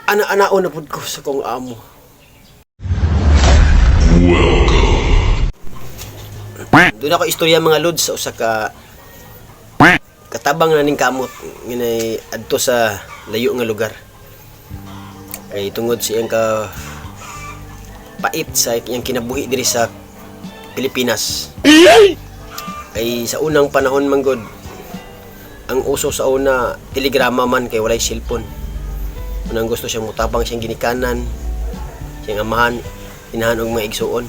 Ana-anaon na pud ko sa kong amo. Doon ako istorya mga lods sa usa ka katabang na ning kamot nginay adto sa layo nga lugar. Ay tungod siyang ka pait sa iyang kinabuhi diri sa Pilipinas. Ay sa unang panahon manggod ang uso sa una telegrama man kay walay cellphone. Unang gusto siyang mutabang siyang ginikanan, siyang amahan, inahan og mga igsuon.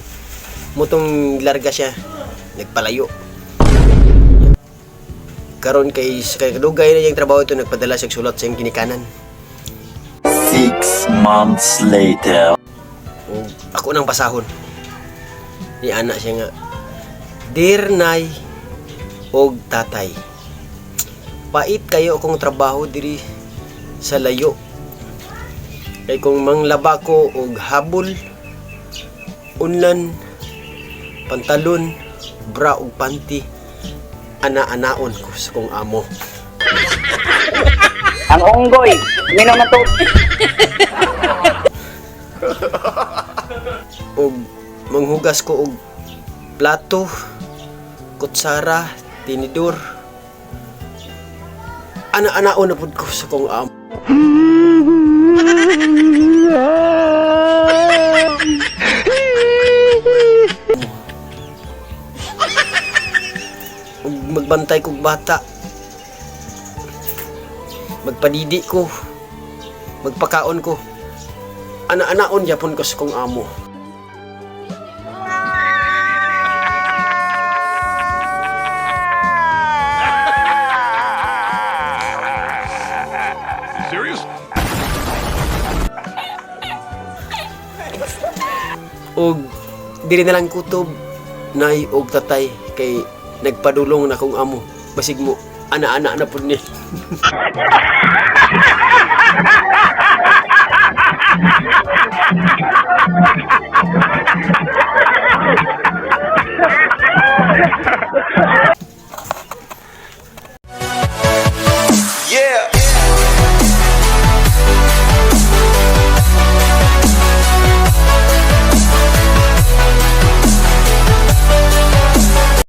Mutong larga siya, nagpalayo. Karon kay kadugay na yung trabaho ito, nagpadala siya sulat sa iyang ginikanan. 6 months later. O, ako nang pasahon. Ni anak siya nga, Dear Nay og Tatay, pait kayo akong trabaho diri sa layo. Kay kung manglaba ko og habol, unlan, pantalon, bra ug panty, ana-anaon ko sa kong amo. Ang unggoy, minum na to. Og manghugas ko og plato, kutsara, tinidor. Ana-anaon na pud ko sa kong amo. Og magbantay kog bata. Magpadidi ko. Magpakaon ko. Ana-anaon yapon ko sa kong amo. Serious? Og dili na lang kutob nay og tatay kay nagpadulong na kong amo. Basig mo ana-ana na pud ni.